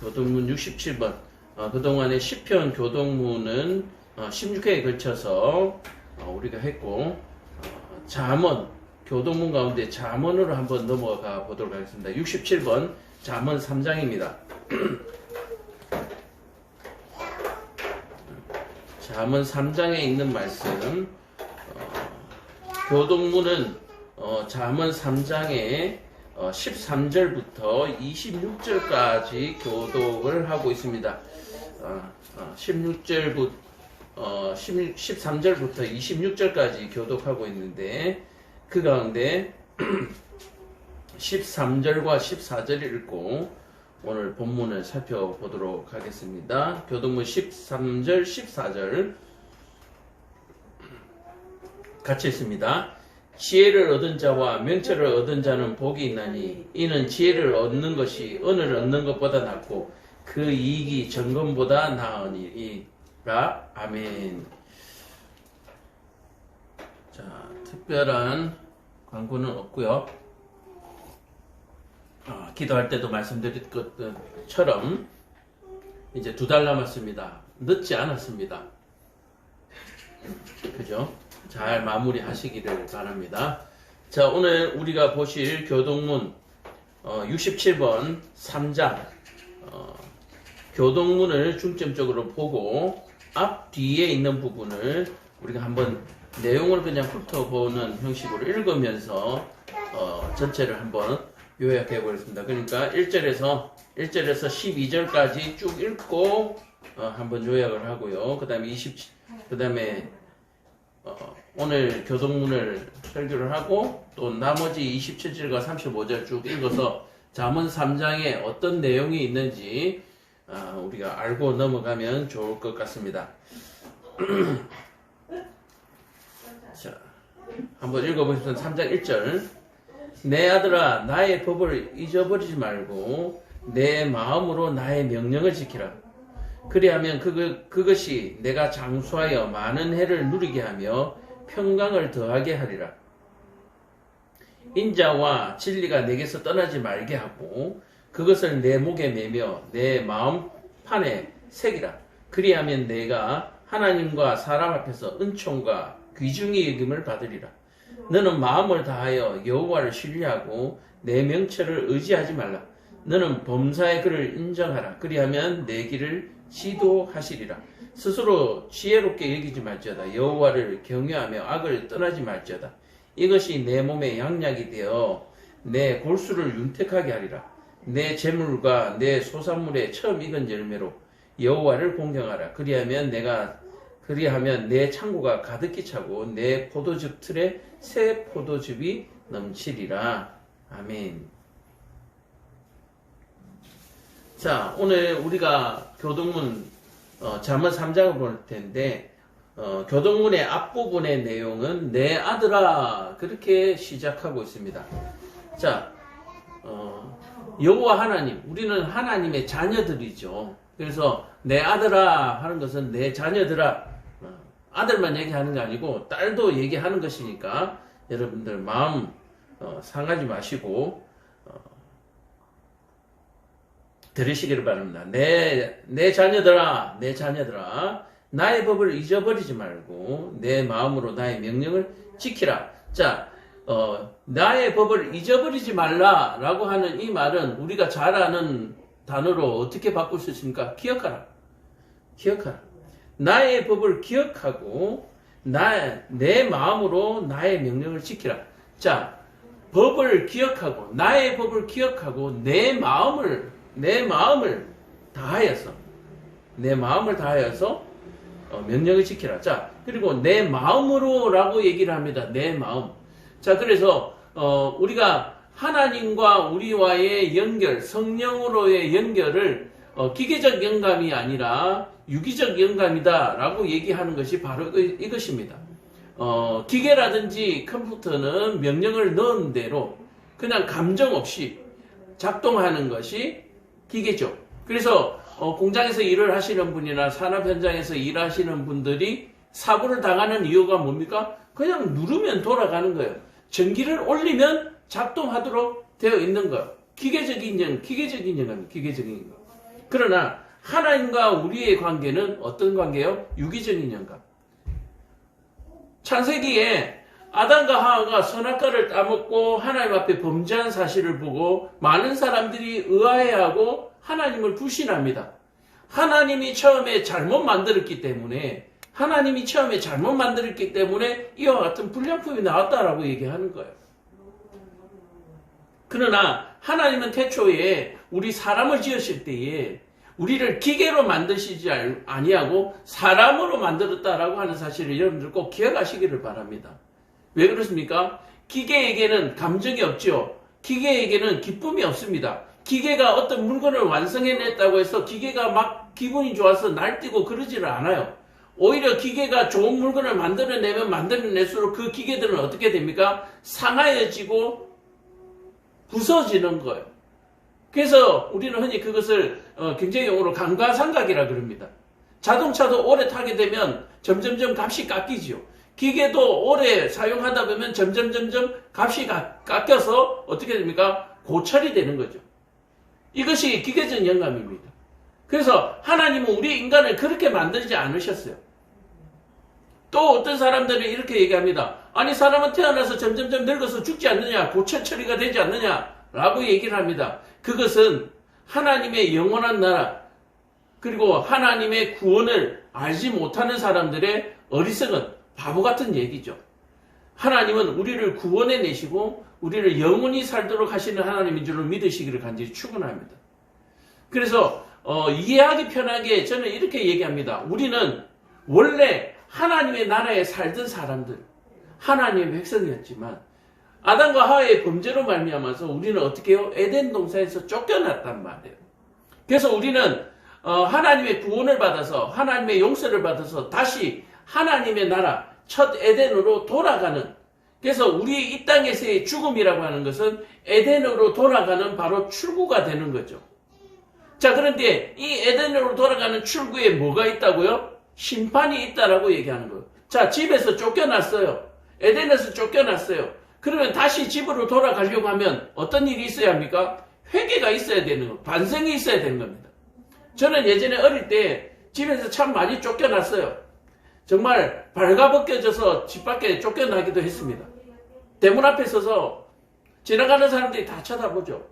교동문 67번. 그동안에 시편 교동문은 16회에 걸쳐서 우리가 했고, 잠언, 교동문 가운데 잠언으로 한번 넘어가 보도록 하겠습니다. 67번 잠언 3장입니다. 잠언 3장에 있는 말씀, 교동문은 잠언 3장에 13절부터 26절까지 교독을 하고 있습니다. 13절부터 26절까지 교독하고 있는데, 그 가운데 13절과 14절을 읽고 오늘 본문을 살펴보도록 하겠습니다. 교동문 13절, 14절 같이 읽습니다. 지혜를 얻은 자와 명철을 얻은 자는 복이 있나니 이는 지혜를 얻는 것이 은을 얻는 것보다 낫고 그 이익이 정금보다 나으니라. 아멘. 자, 특별한 광고는 없고요. 기도할 때도 말씀드린 것처럼 이제 2달 남았습니다. 늦지 않았습니다. 그죠? 잘 마무리하시기를 바랍니다. 자, 오늘 우리가 보실 교동문 67번 3장 교동문을 중점적으로 보고 앞 뒤에 있는 부분을 우리가 한번 내용을 그냥 훑어보는 형식으로 읽으면서 전체를 한번 요약해 보겠습니다. 그러니까 1절에서 12절까지 쭉 읽고 한번 요약을 하고요. 그 다음에 오늘 교동문을 설교를 하고 또 나머지 27절과 35절 쭉 읽어서 잠언 3장에 어떤 내용이 있는지 우리가 알고 넘어가면 좋을 것 같습니다. 자, 한번 읽어보시면 3장 1절. 내 아들아, 나의 법을 잊어버리지 말고 내 마음으로 나의 명령을 지키라. 그리하면 그것이 내가 장수하여 많은 해를 누리게 하며 평강을 더하게 하리라. 인자와 진리가 내게서 떠나지 말게 하고 그것을 내 목에 매며 내 마음판에 새기라. 그리하면 내가 하나님과 사람 앞에서 은총과 귀중히 여김을 받으리라. 너는 마음을 다하여 여호와를 신뢰하고 내 명철을 의지하지 말라. 너는 범사의 그를 인정하라. 그리하면 내 길을 지도하시리라. 스스로 지혜롭게 여기지 말지어다. 여호와를 경외하며 악을 떠나지 말지어다. 이것이 내 몸에 양약이 되어 내 골수를 윤택하게 하리라. 내 재물과 내 소산물의 처음 익은 열매로 여호와를 공경하라. 그리하면 내 창고가 가득히 차고 내 포도즙 틀에 새 포도즙이 넘치리라. 아멘. 자, 오늘 우리가 교동문 잠언 3장을 볼 텐데 교동문의 앞부분의 내용은 내 아들아 그렇게 시작하고 있습니다. 자, 여호와 하나님, 우리는 하나님의 자녀들이죠. 그래서 내 아들아 하는 것은 내 자녀들아, 아들만 얘기하는 게 아니고 딸도 얘기하는 것이니까 여러분들 마음 상하지 마시고 들으시기를 바랍니다. 내 자녀들아, 나의 법을 잊어버리지 말고 내 마음으로 나의 명령을 지키라. 자, 나의 법을 잊어버리지 말라라고 하는 이 말은 우리가 잘 아는 단어로 어떻게 바꿀 수 있습니까? 기억하라. 나의 법을 기억하고 내 마음으로 나의 명령을 지키라. 자, 법을 기억하고 나의 법을 기억하고 내 마음을 다하여서 명령을 지키라. 자, 그리고 내 마음으로라고 얘기를 합니다. 내 마음. 자, 그래서 우리가 하나님과 우리와의 연결, 성령으로의 연결을 기계적 영감이 아니라 유기적 영감이다라고 얘기하는 것이 바로 이것입니다. 기계라든지 컴퓨터는 명령을 넣은 대로 그냥 감정 없이 작동하는 것이 기계죠. 그래서 공장에서 일을 하시는 분이나 산업 현장에서 일하시는 분들이 사고를 당하는 이유가 뭡니까? 그냥 누르면 돌아가는 거예요. 전기를 올리면 작동하도록 되어 있는 거예요. 기계적인 영감. 그러나 하나님과 우리의 관계는 어떤 관계예요? 유기적인 연관. 창세기에 아담과 하와가 선악과를 따먹고 하나님 앞에 범죄한 사실을 보고 많은 사람들이 의아해하고 하나님을 불신합니다. 하나님이 처음에 잘못 만들었기 때문에 이와 같은 불량품이 나왔다라고 얘기하는 거예요. 그러나 하나님은 태초에 우리 사람을 지으실 때에 우리를 기계로 만드시지 아니하고 사람으로 만들었다라고 하는 사실을 여러분들 꼭 기억하시기를 바랍니다. 왜 그렇습니까? 기계에게는 감정이 없죠. 기계에게는 기쁨이 없습니다. 기계가 어떤 물건을 완성해냈다고 해서 기계가 막 기분이 좋아서 날뛰고 그러지를 않아요. 오히려 기계가 좋은 물건을 만들어내면 만들어낼수록 그 기계들은 어떻게 됩니까? 상하여지고 부서지는 거예요. 그래서 우리는 흔히 그것을 경제용어로 감가상각이라 그럽니다. 자동차도 오래 타게 되면 점점점 값이 깎이죠. 기계도 오래 사용하다 보면 점점점 값이 깎여서 어떻게 됩니까? 고철이 되는 거죠. 이것이 기계적 영감입니다. 그래서 하나님은 우리 인간을 그렇게 만들지 않으셨어요. 또 어떤 사람들은 이렇게 얘기합니다. 아니 사람은 태어나서 점점점 늙어서 죽지 않느냐, 고철 처리가 되지 않느냐라고 얘기를 합니다. 그것은 하나님의 영원한 나라 그리고 하나님의 구원을 알지 못하는 사람들의 어리석은 바보 같은 얘기죠. 하나님은 우리를 구원해 내시고 우리를 영원히 살도록 하시는 하나님인 줄을 믿으시기를 간절히 축원합니다. 그래서 이해하기 편하게 저는 이렇게 얘기합니다. 우리는 원래 하나님의 나라에 살던 사람들, 하나님의 백성이었지만 아담과 하와의 범죄로 말미암아서 우리는 어떻게 해요? 에덴 동산에서 쫓겨났단 말이에요. 그래서 우리는 하나님의 구원을 받아서 하나님의 용서를 받아서 다시 하나님의 나라 첫 에덴으로 돌아가는, 그래서 우리 이 땅에서의 죽음이라고 하는 것은 에덴으로 돌아가는 바로 출구가 되는 거죠. 자, 그런데 이 에덴으로 돌아가는 출구에 뭐가 있다고요? 심판이 있다라고 얘기하는 거예요. 자, 집에서 쫓겨났어요. 에덴에서 쫓겨났어요. 그러면 다시 집으로 돌아가려고 하면 어떤 일이 있어야 합니까? 회개가 있어야 되는 거, 반성이 있어야 되는 겁니다. 저는 예전에 어릴 때 집에서 참 많이 쫓겨났어요. 정말 발가벗겨져서 집 밖에 쫓겨나기도 했습니다. 대문 앞에 서서 지나가는 사람들이 다 쳐다보죠.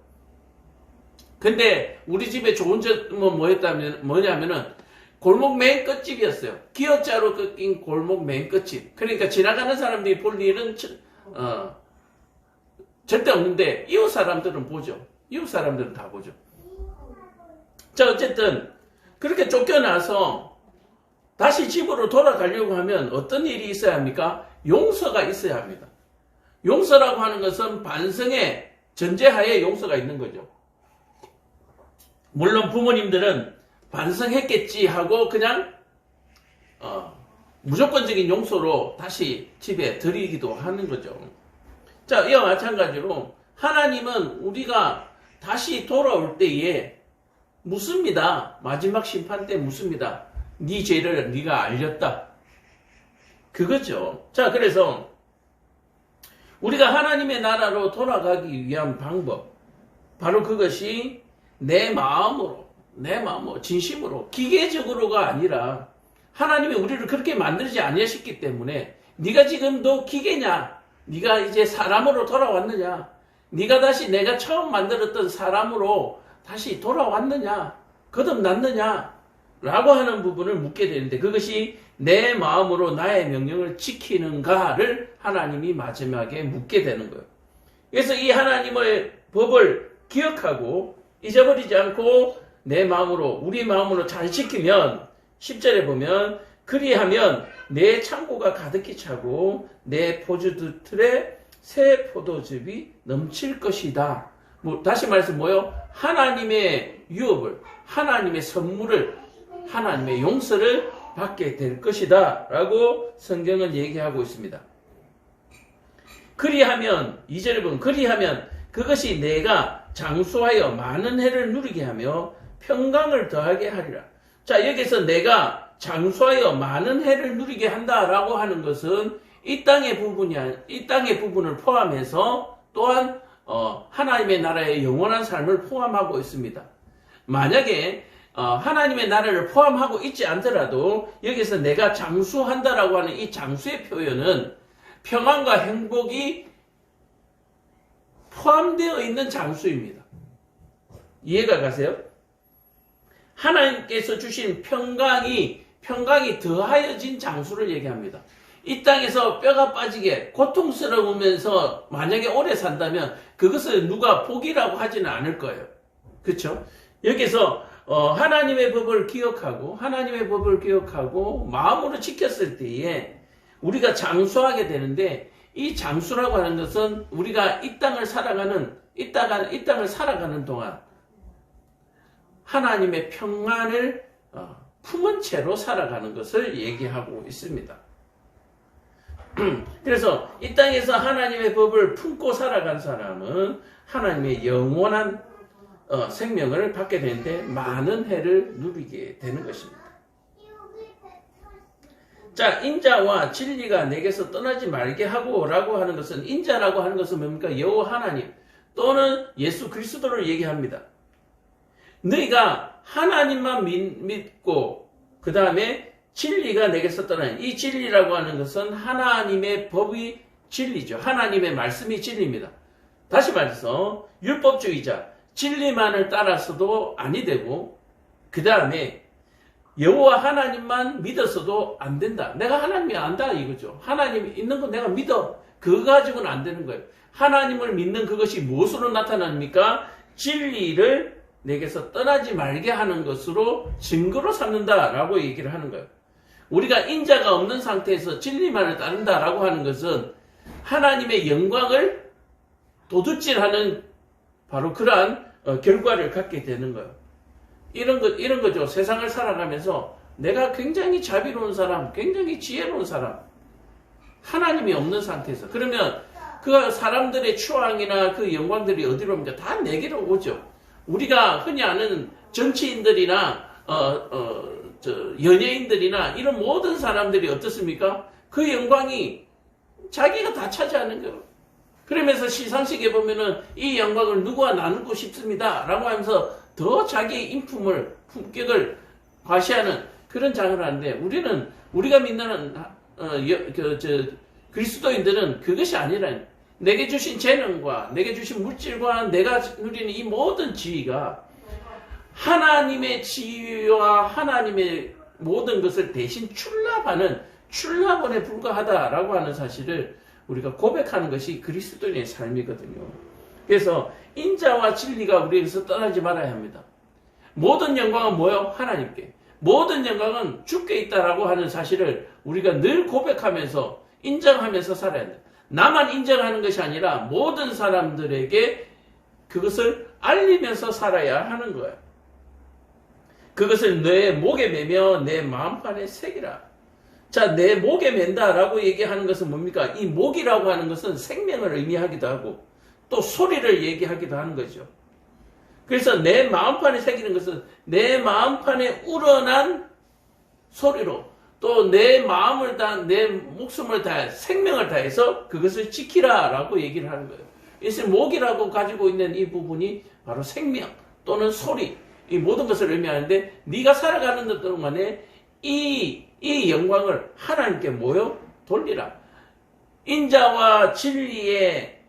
근데 우리 집에 좋은 점은 뭐냐면은 골목 맨 끝집이었어요. 기어자로 꺾인 골목 맨 끝집. 그러니까 지나가는 사람들이 볼 일은 절대 없는데 이웃 사람들은 보죠. 이웃 사람들은 다 보죠. 자, 어쨌든 그렇게 쫓겨나서 다시 집으로 돌아가려고 하면 어떤 일이 있어야 합니까? 용서가 있어야 합니다. 용서라고 하는 것은 반성의 전제하에 용서가 있는 거죠. 물론 부모님들은 반성했겠지 하고 그냥 무조건적인 용서로 다시 집에 들이기도 하는 거죠. 자, 이와 마찬가지로 하나님은 우리가 다시 돌아올 때에 묻습니다. 마지막 심판 때 묻습니다. 네 죄를 네가 알렸다. 그거죠. 자, 그래서 우리가 하나님의 나라로 돌아가기 위한 방법, 바로 그것이 내 마음으로 진심으로, 기계적으로가 아니라 하나님이 우리를 그렇게 만들지 아니하셨기 때문에 네가 지금도 기계냐? 네가 이제 사람으로 돌아왔느냐? 네가 다시 내가 처음 만들었던 사람으로 다시 돌아왔느냐? 거듭났느냐? 라고 하는 부분을 묻게 되는데 그것이 내 마음으로 나의 명령을 지키는가를 하나님이 마지막에 묻게 되는 거예요. 그래서 이 하나님의 법을 기억하고 잊어버리지 않고 내 마음으로, 우리 마음으로 잘 지키면 10절에 보면 그리하면 내 창고가 가득히 차고 내 포도틀에 새 포도즙이 넘칠 것이다. 다시 말해서 뭐요? 하나님의 유업을, 하나님의 선물을, 하나님의 용서를 받게 될 것이다 라고 성경은 얘기하고 있습니다. 그리하면 2절에 보면 그리하면 그것이 내가 장수하여 많은 해를 누리게 하며 평강을 더하게 하리라. 자, 여기서 내가 장수하여 많은 해를 누리게 한다라고 하는 것은 이 땅의 부분을 포함해서 또한 하나님의 나라의 영원한 삶을 포함하고 있습니다. 만약에 하나님의 나라를 포함하고 있지 않더라도 여기서 내가 장수한다라고 하는 이 장수의 표현은 평안과 행복이 포함되어 있는 장수입니다. 이해가 가세요? 하나님께서 주신 평강이 더하여진 장수를 얘기합니다. 이 땅에서 뼈가 빠지게 고통스러우면서 만약에 오래 산다면 그것을 누가 복이라고 하지는 않을 거예요. 그렇죠? 여기서 하나님의 법을 기억하고 마음으로 지켰을 때에 우리가 장수하게 되는데, 이 장수라고 하는 것은 우리가 이 땅을 살아가는 동안 하나님의 평안을 품은 채로 살아가는 것을 얘기하고 있습니다. 그래서 이 땅에서 하나님의 법을 품고 살아간 사람은 하나님의 영원한 생명을 받게 되는데 많은 해를 누리게 되는 것입니다. 자, 인자와 진리가 내게서 떠나지 말게 하고 라고 하는 것은, 인자라고 하는 것은 뭡니까? 여호와 하나님 또는 예수 그리스도를 얘기합니다. 너희가 하나님만 믿고 그 다음에 진리가 내게서 떠나는, 이 진리라고 하는 것은 하나님의 법이 진리죠. 하나님의 말씀이 진리입니다. 다시 말해서 율법주의자, 진리만을 따라서도 아니 되고, 그 다음에 여호와 하나님만 믿었어도 안 된다. 내가 하나님이 안다 이거죠. 하나님이 있는 거 내가 믿어. 그거 가지고는 안 되는 거예요. 하나님을 믿는 그것이 무엇으로 나타납니까? 진리를 내게서 떠나지 말게 하는 것으로 증거로 삼는다라고 얘기를 하는 거예요. 우리가 인자가 없는 상태에서 진리만을 따른다라고 하는 것은 하나님의 영광을 도둑질하는 바로 그러한 결과를 갖게 되는 거예요. 이런 거죠. 세상을 살아가면서 내가 굉장히 자비로운 사람, 굉장히 지혜로운 사람, 하나님이 없는 상태에서, 그러면 그 사람들의 추앙이나 그 영광들이 어디로 옵니까? 다 내게로 오죠. 우리가 흔히 아는 정치인들이나 연예인들이나 이런 모든 사람들이 어떻습니까? 그 영광이 자기가 다 차지하는 거예요. 그러면서 시상식에 보면은 이 영광을 누구와 나누고 싶습니다 라고 하면서 더 자기의 품격을 과시하는 그런 장을 하는데, 우리가 믿는 그리스도인들은 그것이 아니라, 내게 주신 재능과 내게 주신 물질과 내가 누리는 이 모든 지위가 하나님의 지위와 하나님의 모든 것을 대신 출납원에 불과하다라고 하는 사실을 우리가 고백하는 것이 그리스도인의 삶이거든요. 그래서 인자와 진리가 우리에게서 떠나지 말아야 합니다. 모든 영광은 뭐요? 하나님께. 모든 영광은 주께 있다라고 하는 사실을 우리가 늘 고백하면서 인정하면서 살아야 합니다. 나만 인정하는 것이 아니라 모든 사람들에게 그것을 알리면서 살아야 하는 거예요. 그것을 내 목에 매며 내 마음판에 새기라. 자, 내 목에 맨다라고 얘기하는 것은 뭡니까? 이 목이라고 하는 것은 생명을 의미하기도 하고 또 소리를 얘기하기도 하는 거죠. 그래서 내 마음판에 새기는 것은 내 마음판에 우러난 소리로 또 내 마음을 내 목숨을 다해 생명을 다해서 그것을 지키라라고 얘기를 하는 거예요. 그래서 목이라고 가지고 있는 이 부분이 바로 생명 또는 소리, 이 모든 것을 의미하는데, 네가 살아가는 동안에 이 영광을 하나님께 돌리라. 인자와 진리의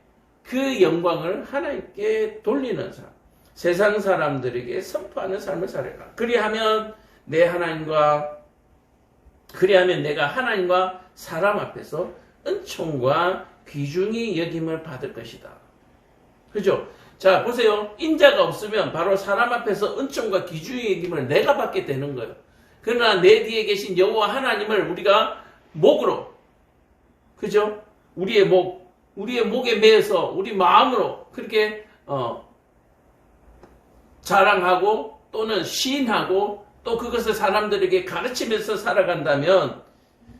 그 영광을 하나님께 돌리는 사람, 세상 사람들에게 선포하는 삶을 살아라. 그리하면 내가 하나님과 사람 앞에서 은총과 귀중히 여김을 받을 것이다. 그죠? 자, 보세요. 인자가 없으면 바로 사람 앞에서 은총과 귀중히 여김을 내가 받게 되는 거예요. 그러나 내 뒤에 계신 여호와 하나님을 우리가 목으로, 그죠? 우리의 목에 매여서 우리 마음으로 그렇게 자랑하고 또는 시인하고 또 그것을 사람들에게 가르치면서 살아간다면,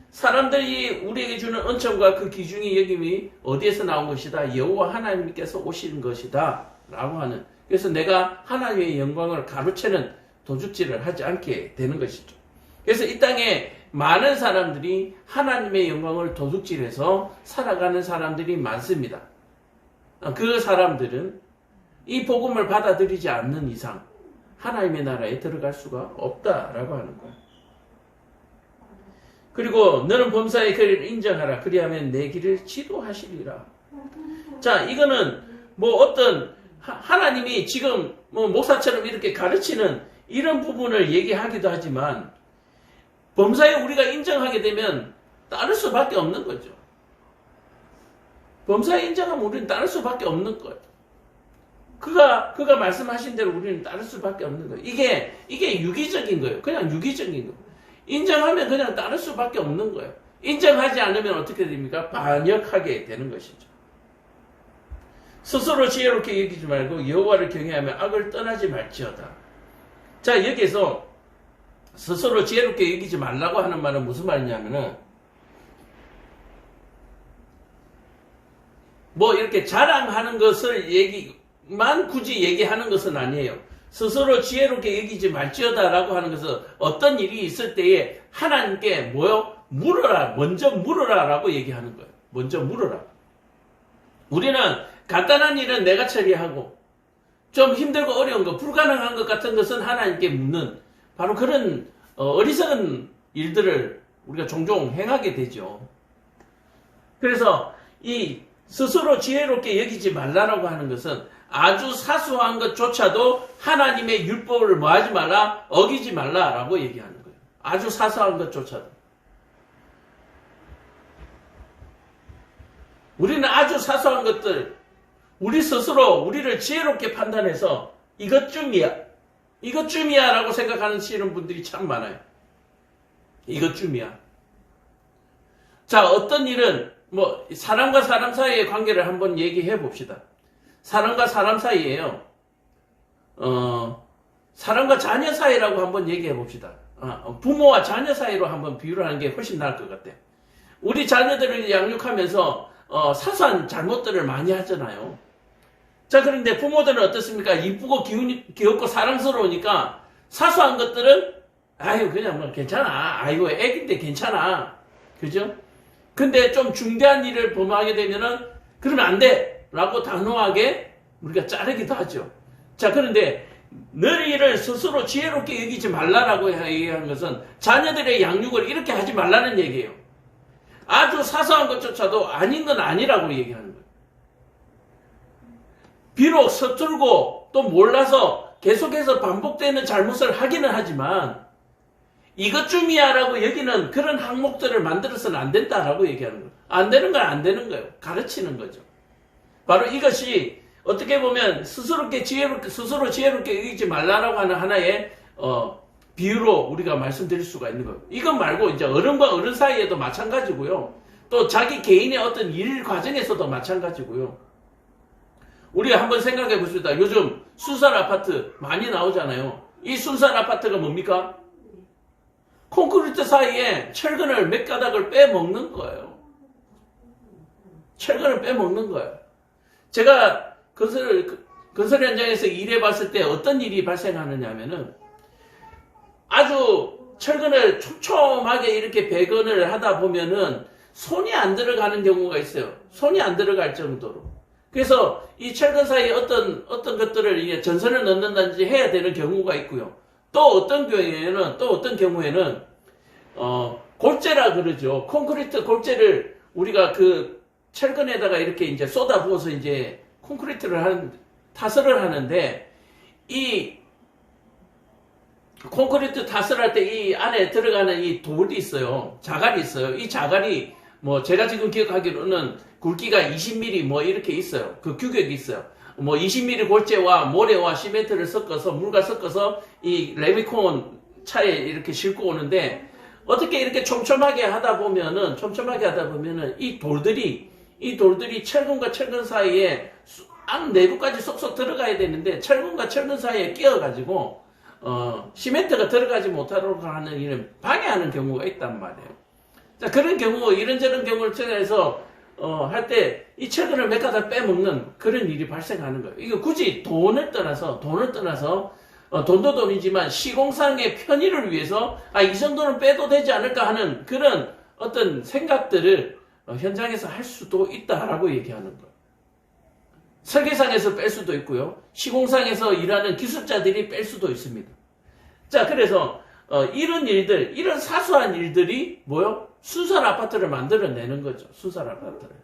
사람들이 우리에게 주는 은총과 그 귀중히 여김이 어디에서 나온 것이다? 여호와 하나님께서 오신 것이다 라고 하는, 그래서 내가 하나님의 영광을 가로채는 도둑질을 하지 않게 되는 것이죠. 그래서 이 땅에 많은 사람들이 하나님의 영광을 도둑질해서 살아가는 사람들이 많습니다. 그 사람들은 이 복음을 받아들이지 않는 이상 하나님의 나라에 들어갈 수가 없다라고 하는 거야. 그리고 너는 범사의 길을 인정하라. 그리하면 내 길을 지도하시리라. 자, 이거는 뭐 어떤 하나님이 지금 뭐 목사처럼 이렇게 가르치는 이런 부분을 얘기하기도 하지만 범사에 우리가 인정하게 되면 따를 수밖에 없는 거죠. 범사에 인정하면 우리는 따를 수밖에 없는 거예요. 그가 말씀하신 대로 우리는 따를 수밖에 없는 거예요. 이게 유기적인 거예요. 그냥 유기적인 거예요. 인정하면 그냥 따를 수밖에 없는 거예요. 인정하지 않으면 어떻게 됩니까? 반역하게 되는 것이죠. 스스로 지혜롭게 여기지 말고 여호와를 경외하며 악을 떠나지 말지어다. 자, 여기서 스스로 지혜롭게 여기지 말라고 하는 말은 무슨 말이냐면은 뭐 이렇게 자랑하는 것을 굳이 얘기하는 것은 아니에요. 스스로 지혜롭게 여기지 말지어다라고 하는 것은 어떤 일이 있을 때에 하나님께 뭐요? 물어라. 먼저 물어라라고 얘기하는 거예요. 먼저 물어라. 우리는 간단한 일은 내가 처리하고 좀 힘들고 어려운 것, 불가능한 것 같은 것은 하나님께 묻는 바로 그런 어리석은 일들을 우리가 종종 행하게 되죠. 그래서 이 스스로 지혜롭게 여기지 말라라고 하는 것은 아주 사소한 것조차도 하나님의 율법을 뭐하지 말라? 어기지 말라라고 얘기하는 거예요. 아주 사소한 것조차도. 우리는 아주 사소한 것들, 우리 스스로 우리를 지혜롭게 판단해서 이것쯤이야 라고 생각하시는 분들이 참 많아요. 이것쯤이야. 자, 어떤 일은 뭐 사람과 사람 사이의 관계를 한번 얘기해 봅시다. 사람과 사람 사이에요. 사람과 자녀 사이라고 한번 얘기해 봅시다. 부모와 자녀 사이로 한번 비유를 하는 게 훨씬 나을 것 같아요. 우리 자녀들을 양육하면서 사소한 잘못들을 많이 하잖아요. 자, 그런데 부모들은 어떻습니까? 이쁘고 귀엽고 사랑스러우니까 사소한 것들은 그냥 뭐 괜찮아. 애기인데 괜찮아. 그죠? 근데 좀 중대한 일을 범하게 되면은 그러면 안 돼! 라고 단호하게 우리가 자르기도 하죠. 자, 그런데 너희를 스스로 지혜롭게 여기지 말라라고 얘기하는 것은 자녀들의 양육을 이렇게 하지 말라는 얘기예요. 아주 사소한 것조차도 아닌 건 아니라고 얘기하는 거예요. 비록 서툴고 또 몰라서 계속해서 반복되는 잘못을 하기는 하지만 이것쯤이야 라고 여기는 그런 항목들을 만들어서는 안 된다라고 얘기하는 거예요. 안 되는 건 안 되는 거예요. 가르치는 거죠. 바로 이것이 어떻게 보면 스스로 지혜롭게 여기지 말라라고 하는 하나의 비유로 우리가 말씀드릴 수가 있는 거예요. 이것 말고 이제 어른과 어른 사이에도 마찬가지고요. 또 자기 개인의 어떤 일 과정에서도 마찬가지고요. 우리가 한번 생각해 보십시다. 요즘 순살 아파트 많이 나오잖아요. 이 순살 아파트가 뭡니까? 콘크리트 사이에 철근을 몇 가닥을 빼먹는 거예요. 철근을 빼먹는 거예요. 제가 건설 현장에서 일해 봤을 때 어떤 일이 발생하느냐 하면은 아주 철근을 촘촘하게 이렇게 배건을 하다 보면은 손이 안 들어가는 경우가 있어요. 손이 안 들어갈 정도로. 그래서 이 철근 사이에 어떤 것들을 이제 전선을 넣는다든지 해야 되는 경우가 있고요. 또 어떤 경우에는 골재라 그러죠. 콘크리트 골재를 우리가 그 철근에다가 이렇게 이제 쏟아 부어서 이제 콘크리트를 타설을 하는데 이 콘크리트 타설할 때 이 안에 들어가는 이 돌이 있어요. 자갈이 있어요. 이 자갈이 뭐 제가 지금 기억하기로는 굵기가 20mm 뭐 이렇게 있어요. 그 규격이 있어요. 뭐 20mm 골재와 모래와 시멘트를 섞어서 물과 섞어서 이 레미콘 차에 이렇게 싣고 오는데 어떻게 이렇게 촘촘하게 하다 보면은 이 돌들이 철근과 철근 사이에 안 내부까지 쏙쏙 들어가야 되는데 철근과 철근 사이에 끼어가지고 시멘트가 들어가지 못하도록 하는 일을 방해하는 경우가 있단 말이에요. 자, 그런 경우, 이런저런 경우를 통해서 할 때 이 철근을 몇 가닥 빼먹는 그런 일이 발생하는 거예요. 이거 굳이 돈을 떠나서 돈도 돈이지만 시공상의 편의를 위해서 이 정도는 빼도 되지 않을까 하는 그런 어떤 생각들을 현장에서 할 수도 있다라고 얘기하는 거예요. 설계상에서 뺄 수도 있고요. 시공상에서 일하는 기술자들이 뺄 수도 있습니다. 자, 그래서 이런 일들, 이런 사소한 일들이 뭐요? 순살 아파트를 만들어내는 거죠. 순살 아파트를.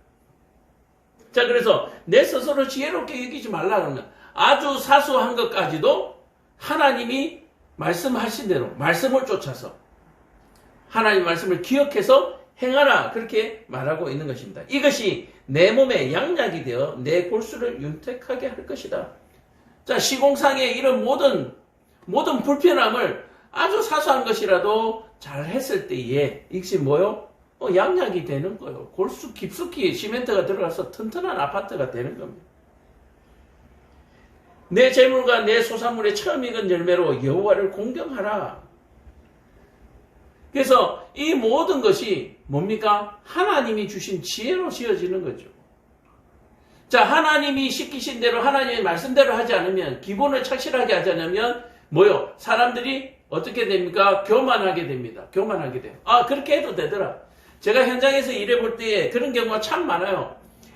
자, 그래서 내 스스로 지혜롭게 여기지 말라는 거예요. 아주 사소한 것까지도 하나님이 말씀하신 대로 말씀을 쫓아서 하나님 말씀을 기억해서 행하라, 그렇게 말하고 있는 것입니다. 이것이 내 몸에 양약이 되어 내 골수를 윤택하게 할 것이다. 자, 시공상의 이런 모든 불편함을 아주 사소한 것이라도 잘 했을 때에 이것이 뭐요? 양약이 되는 거예요. 골수 깊숙이 시멘트가 들어가서 튼튼한 아파트가 되는 겁니다. 내 재물과 내 소산물의 처음 익은 열매로 여호와를 공경하라. 그래서 이 모든 것이 뭡니까? 하나님이 주신 지혜로 지어지는 거죠. 자, 하나님이 시키신 대로 하나님의 말씀대로 하지 않으면, 기본을 착실하게 하지 않으면 뭐요? 사람들이 어떻게 됩니까? 교만하게 됩니다. 교만하게 돼요. 아, 그렇게 해도 되더라. 제가 현장에서 일해볼 때에 그런 경우가 참 많아요.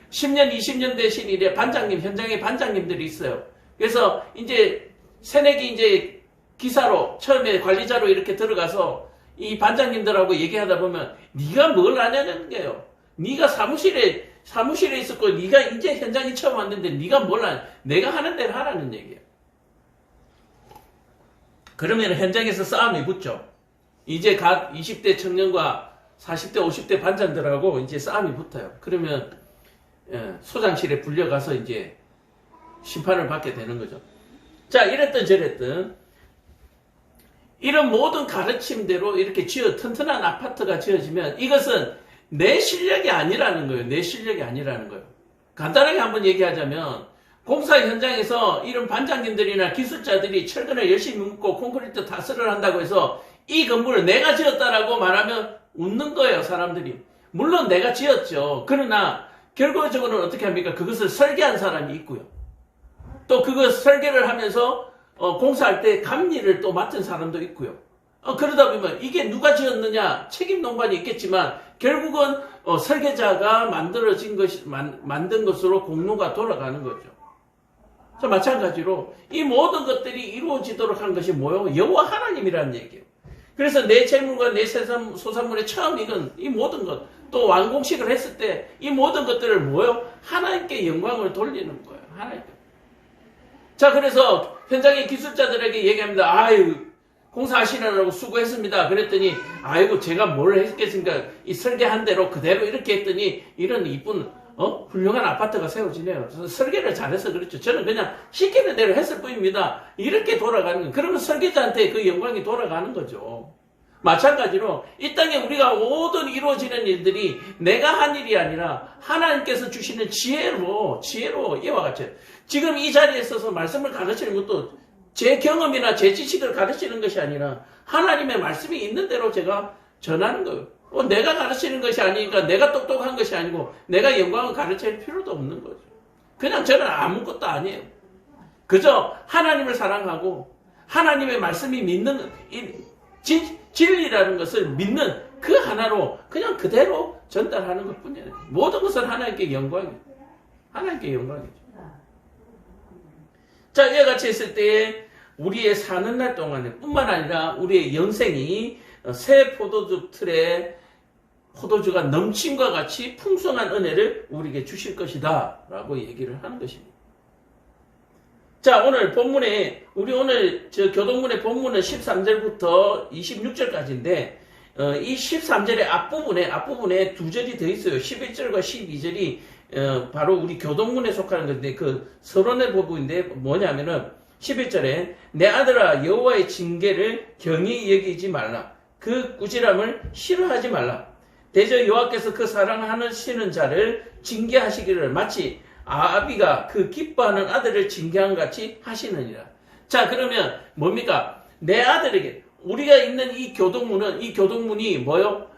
10년, 20년 되신 일에 반장님, 현장에 반장님들이 있어요. 그래서 이제 새내기 이제 기사로, 처음에 관리자로 이렇게 들어가서 이 반장님들하고 얘기하다 보면 네가 뭘 아냐는 거예요. 네가 사무실에 있었고 네가 이제 현장에 처음 왔는데 네가 뭘 아냐. 내가 하는 대로 하라는 얘기예요. 그러면 현장에서 싸움이 붙죠. 이제 각 20대 청년과 40대, 50대 반장들하고 이제 싸움이 붙어요. 그러면 소장실에 불려가서 이제 심판을 받게 되는 거죠. 자, 이랬든 저랬든 이런 모든 가르침대로 이렇게 튼튼한 아파트가 지어지면 이것은 내 실력이 아니라는 거예요. 내 실력이 아니라는 거예요. 간단하게 한번 얘기하자면 공사 현장에서 이런 반장님들이나 기술자들이 철근을 열심히 묶고 콘크리트 타설을 한다고 해서 이 건물을 내가 지었다라고 말하면 웃는 거예요, 사람들이. 물론 내가 지었죠. 그러나 결과적으로는 어떻게 합니까? 그것을 설계한 사람이 있고요. 또 그것 설계를 하면서 공사할 때 감리를 또 맡은 사람도 있고요. 그러다 보면 이게 누가 지었느냐 책임 논란이 있겠지만 결국은 설계자가 만든 것으로 공로가 돌아가는 거죠. 자, 마찬가지로 이 모든 것들이 이루어지도록 한 것이 뭐예요? 여호와 하나님이라는 얘기예요. 그래서 내 재물과 내 소산물의 처음 익은 이 모든 것, 또 완공식을 했을 때 이 모든 것들을 뭐예요? 하나님께 영광을 돌리는 거예요. 하나님께. 자, 그래서 현장의 기술자들에게 얘기합니다. 아유, 공사하시느라고 수고했습니다. 그랬더니 아이고 제가 뭘 했겠습니까? 이 설계한 대로 그대로 이렇게 했더니 이런 이쁜 훌륭한 아파트가 세워지네요. 설계를 잘해서 그렇죠. 저는 그냥 시키는 대로 했을 뿐입니다. 이렇게 돌아가는 거예요. 그러면 설계자한테 그 영광이 돌아가는 거죠. 마찬가지로 이 땅에 우리가 모든 이루어지는 일들이 내가 한 일이 아니라 하나님께서 주시는 지혜로 이와 같이 지금 이 자리에 있어서 말씀을 가르치는 것도 제 경험이나 제 지식을 가르치는 것이 아니라 하나님의 말씀이 있는 대로 제가 전하는 거예요. 내가 가르치는 것이 아니니까 내가 똑똑한 것이 아니고 내가 영광을 가르칠 필요도 없는 거죠. 그냥 저는 아무것도 아니에요. 그저 하나님을 사랑하고 하나님의 말씀이 믿는 진리라는 것을 믿는 그 하나로 그냥 그대로 전달하는 것뿐이에요. 모든 것은 하나님께 영광이에요. 하나님께 영광이죠. 자, 이와 같이 했을 때에 우리의 사는 날 동안에 뿐만 아니라 우리의 영생이 새 포도주 틀에 포도주가 넘침과 같이 풍성한 은혜를 우리에게 주실 것이다 라고 얘기를 하는 것입니다. 자, 오늘 본문에 우리 오늘 교동문의 본문은 13절부터 26절까지인데 이 13절의 앞부분에 두 절이 더 있어요. 11절과 12절이 바로 우리 교동문에 속하는 건데 그 서론의 부분인데 뭐냐면은 11절에 내 아들아 여호와의 징계를 경히 여기지 말라. 그 꾸지람을 싫어하지 말라. 대저 여호와께서 그 사랑하시는 자를 징계하시기를 마치 아비가 그 기뻐하는 아들을 징계한 같이 하시느니라. 자, 그러면 뭡니까? 내 아들에게 우리가 있는 이 교동문이 뭐요?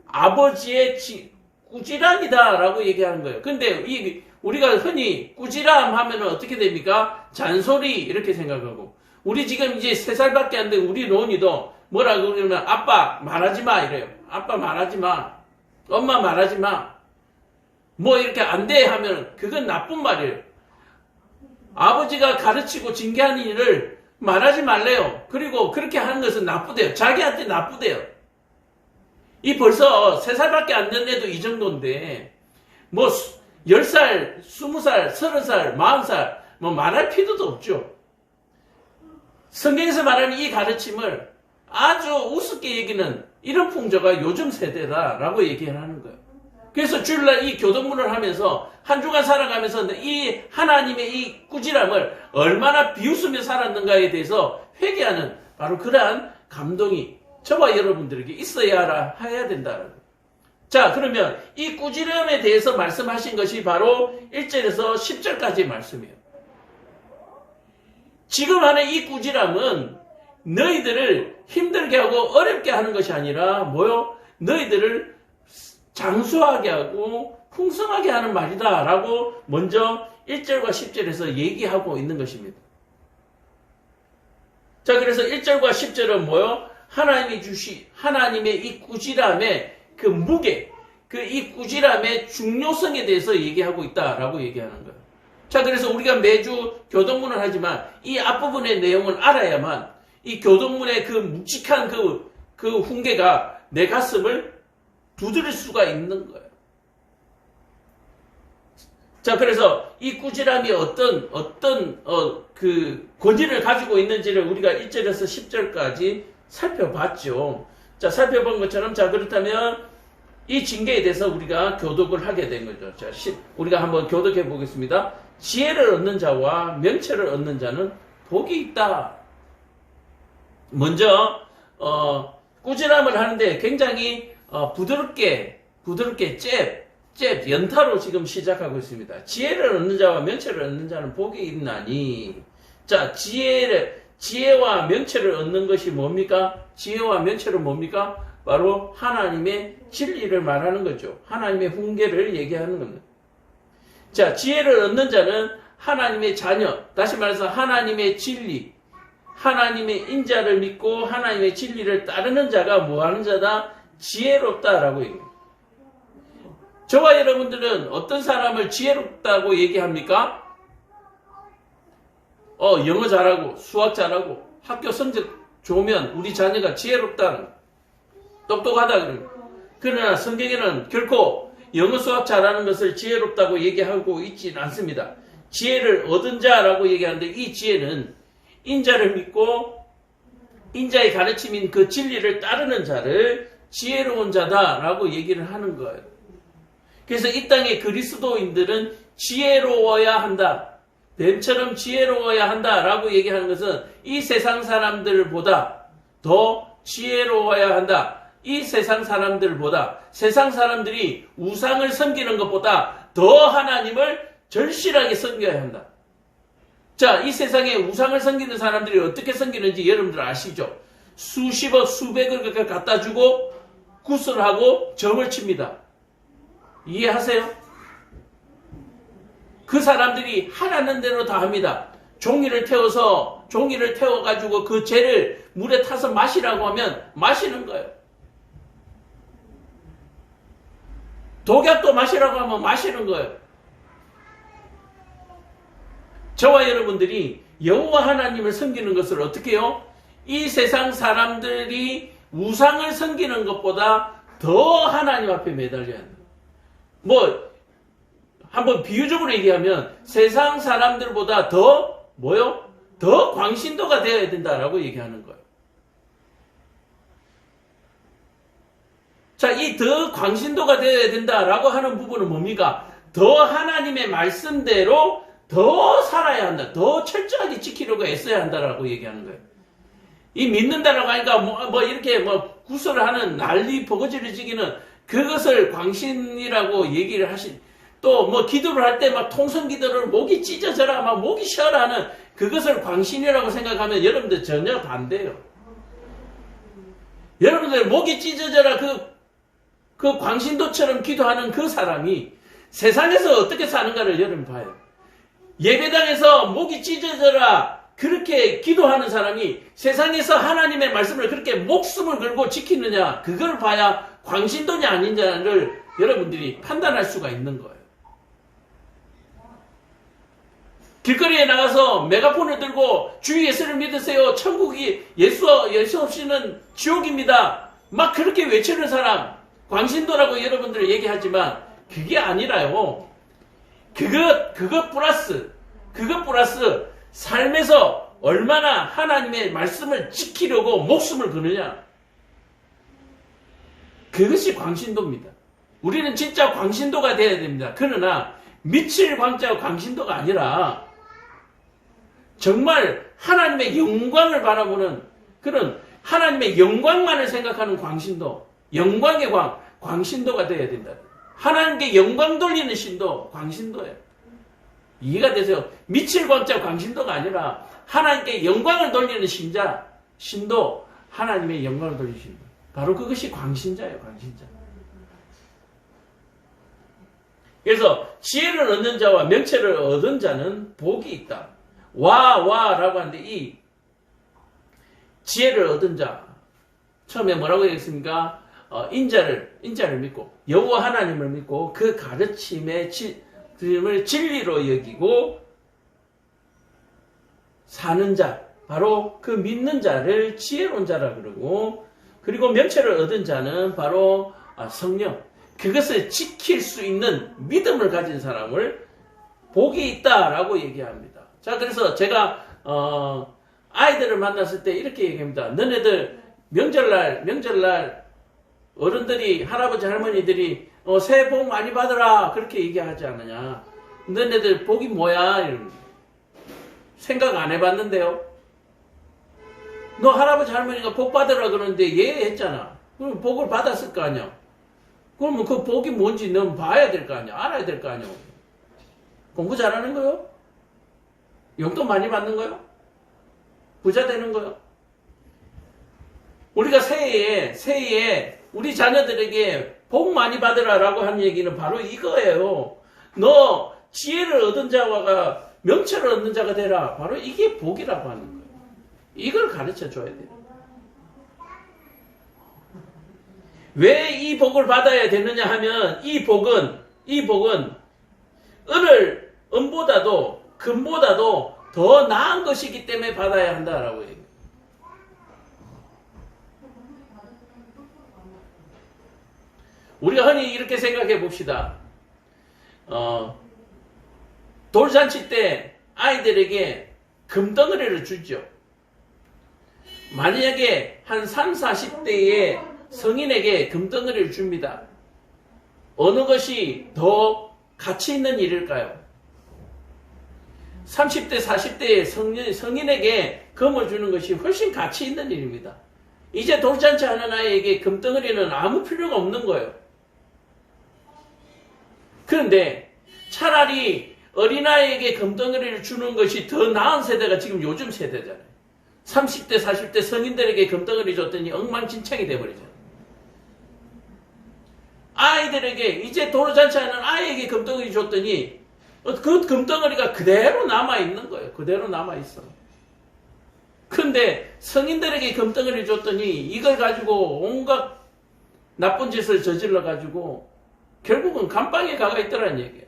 아버지의 꾸지람이다라고 얘기하는 거예요. 근데 우리가 흔히 꾸지람 하면은 어떻게 됩니까? 잔소리 이렇게 생각하고 우리 지금 이제 3살밖에 안 된 우리 로운이도 뭐라고 그러면 아빠 말하지 마 이래요. 아빠 말하지 마. 엄마 말하지 마. 뭐 이렇게 안 돼 하면 그건 나쁜 말이에요. 아버지가 가르치고 징계하는 일을 말하지 말래요. 그리고 그렇게 하는 것은 나쁘대요. 자기한테 나쁘대요. 이 벌써 3살밖에 안 된 애도 이 정도인데 뭐 10살, 20살, 30살, 40살 뭐 말할 필요도 없죠. 성경에서 말하는 이 가르침을 아주 우습게 여기는 이런 풍조가 요즘 세대다라고 얘기를 하는 거예요. 그래서 주일날 이 교동문을 하면서 한 주간 살아가면서 이 하나님의 이 꾸지람을 얼마나 비웃으며 살았는가에 대해서 회개하는 바로 그러한 감동이 저와 여러분들에게 있어야 해야 된다는 거예요. 자, 그러면 이 꾸지람에 대해서 말씀하신 것이 바로 1절에서 10절까지의 말씀이에요. 지금 하는 이 꾸지람은 너희들을 힘들게 하고 어렵게 하는 것이 아니라 뭐요? 너희들을 장수하게 하고 풍성하게 하는 말이다 라고 먼저 1절과 10절에서 얘기하고 있는 것입니다. 자, 그래서 1절과 10절은 뭐요? 하나님의 이 꾸지람의 그 무게, 이 꾸지람의 중요성에 대해서 얘기하고 있다라고 얘기하는 거예요. 자, 그래서 우리가 매주 교동문을 하지만 이 앞부분의 내용을 알아야만 이 교동문의 그 묵직한 그 훈계가 내 가슴을 두드릴 수가 있는 거예요. 자, 그래서 이 꾸지람이 어떤 그 권위를 가지고 있는지를 우리가 1절에서 10절까지 살펴봤죠. 자, 살펴본 것처럼, 자, 그렇다면 이 징계에 대해서 우리가 교독을 하게 된 거죠. 자, 우리가 한번 교독해 보겠습니다. 지혜를 얻는 자와 명철을 얻는 자는 복이 있다. 먼저 꾸지람을 하는데 굉장히 부드럽게 잽 연타로 지금 시작하고 있습니다. 지혜를 얻는 자와 명철을 얻는 자는 복이 있나니. 자, 지혜와 명철을 얻는 것이 뭡니까? 지혜와 명철은 뭡니까? 바로 하나님의 진리를 말하는 거죠. 하나님의 훈계를 얘기하는 겁니다. 자, 지혜를 얻는 자는 하나님의 자녀, 다시 말해서 하나님의 진리, 하나님의 인자를 믿고 하나님의 진리를 따르는 자가 뭐하는 자다? 지혜롭다라고 얘기합니다. 저와 여러분들은 어떤 사람을 지혜롭다고 얘기합니까? 영어 잘하고 수학 잘하고 학교 성적 좋으면 우리 자녀가 지혜롭다, 똑똑하다 그래요. 그러나 성경에는 결코 영어 수학 잘하는 것을 지혜롭다고 얘기하고 있지는 않습니다. 지혜를 얻은 자라고 얘기하는데 이 지혜는 인자를 믿고 인자의 가르침인 그 진리를 따르는 자를 지혜로운 자다라고 얘기를 하는 거예요. 그래서 이 땅의 그리스도인들은 지혜로워야 한다. 뱀처럼 지혜로워야 한다라고 얘기하는 것은 이 세상 사람들보다 더 지혜로워야 한다. 이 세상 사람들보다, 세상 사람들이 우상을 섬기는 것보다 더 하나님을 절실하게 섬겨야 한다. 자, 이 세상에 우상을 섬기는 사람들이 어떻게 섬기는지 여러분들 아시죠? 수십억, 수백억을 갖다 주고 구슬하고 점을 칩니다. 이해하세요? 그 사람들이 하라는 대로 다 합니다. 종이를 태워가지고 그 재를 물에 타서 마시라고 하면 마시는 거예요. 독약도 마시라고 하면 마시는 거예요. 저와 여러분들이 여호와 하나님을 섬기는 것을 어떻게 해요? 이 세상 사람들이 우상을 섬기는 것보다 더 하나님 앞에 매달려야 한다. 한번 비유적으로 얘기하면 세상 사람들보다 더 광신도가 되어야 된다라고 얘기하는 거예요. 자, 이 더 광신도가 되어야 된다라고 하는 부분은 뭡니까? 더 하나님의 말씀대로 더 살아야 한다. 더 철저하게 지키려고 애써야 한다라고 얘기하는 거예요. 이 믿는다라고 하니까 이렇게 구설을 하는 난리 버거지러지기는 그것을 광신이라고 얘기를 또 기도를 할 때 통성 기도를 목이 찢어져라, 목이 쉬어라 하는 그것을 광신이라고 생각하면 여러분들 전혀 반대예요. 여러분들 목이 찢어져라 그 광신도처럼 기도하는 그 사람이 세상에서 어떻게 사는가를 여러분 봐요. 예배당에서 목이 찢어져라 그렇게 기도하는 사람이 세상에서 하나님의 말씀을 그렇게 목숨을 걸고 지키느냐, 그걸 봐야 광신도냐 아니냐를 여러분들이 판단할 수가 있는 거예요. 길거리에 나가서 메가폰을 들고 주 예수를 믿으세요. 천국이 예수 없이는 지옥입니다. 막 그렇게 외치는 사람, 광신도라고 여러분들 얘기하지만 그게 아니라요. 그것 플러스 삶에서 얼마나 하나님의 말씀을 지키려고 목숨을 거느냐. 그것이 광신도입니다. 우리는 진짜 광신도가 되어야 됩니다. 그러나 미칠 광자 광신도가 아니라 정말 하나님의 영광을 바라보는 그런 하나님의 영광만을 생각하는 광신도, 영광의 광신도가 되어야 된다. 하나님께 영광 돌리는 신도, 광신도예요. 이해가 되세요? 미칠 광자 광신도가 아니라 하나님께 영광을 돌리는 신도, 하나님의 영광을 돌리는 신도. 바로 그것이 광신자예요, 광신자. 그래서 지혜를 얻는 자와 명체를 얻은 자는 복이 있다. 라고 하는데 이 지혜를 얻은 자 처음에 뭐라고 얘기했습니까? 인자를 믿고 여호와 하나님을 믿고 그 가르침을 진리로 여기고 사는 자 바로 그 믿는 자를 지혜로운 자라 그러고 그리고 명체를 얻은 자는 바로 성령 그것을 지킬 수 있는 믿음을 가진 사람을 복이 있다라고 얘기합니다. 자, 그래서 제가 아이들을 만났을 때 이렇게 얘기합니다. 너네들 명절날 어른들이 할아버지 할머니들이 새해 복 많이 받으라 그렇게 얘기하지 않느냐. 너네들 복이 뭐야? 이런 생각 안 해봤는데요. 너 할아버지 할머니가 복 받으라 그러는데 예 했잖아. 그럼 복을 받았을 거 아니야. 그러면 그 복이 뭔지 넌 봐야 될 거 아니야. 알아야 될 거 아니야. 공부 잘하는 거요? 용돈 많이 받는 거요? 부자 되는 거요? 우리가 새해에 우리 자녀들에게 복 많이 받으라라고 하는 얘기는 바로 이거예요. 너 지혜를 얻은 자와 명체를 얻는 자가 되라. 바로 이게 복이라고 하는 거예요. 이걸 가르쳐 줘야 돼요. 왜 이 복을 받아야 되느냐 하면 이 복은 은보다도 금보다도 더 나은 것이기 때문에 받아야 한다라고 얘기해요. 우리가 흔히 이렇게 생각해 봅시다. 돌잔치 때 아이들에게 금덩어리를 주죠. 만약에 한 30, 40대의 성인에게 금덩어리를 줍니다. 어느 것이 더 가치 있는 일일까요? 30대, 40대의 성인에게 금을 주는 것이 훨씬 가치 있는 일입니다. 이제 돌잔치 하는 아이에게 금덩어리는 아무 필요가 없는 거예요. 그런데 차라리 어린아이에게 금덩어리를 주는 것이 더 나은 세대가 지금 요즘 세대잖아요. 30대, 40대 성인들에게 금덩어리 줬더니 엉망진창이 돼버리잖아요. 아이들에게 이제 돌잔치 하는 아이에게 금덩어리 줬더니 그 금덩어리가 그대로 남아있는 거예요. 그대로 남아있어. 근데 성인들에게 금덩어리 줬더니 이걸 가지고 온갖 나쁜 짓을 저질러 가지고 결국은 감방에 가가 있더라는 얘기예요.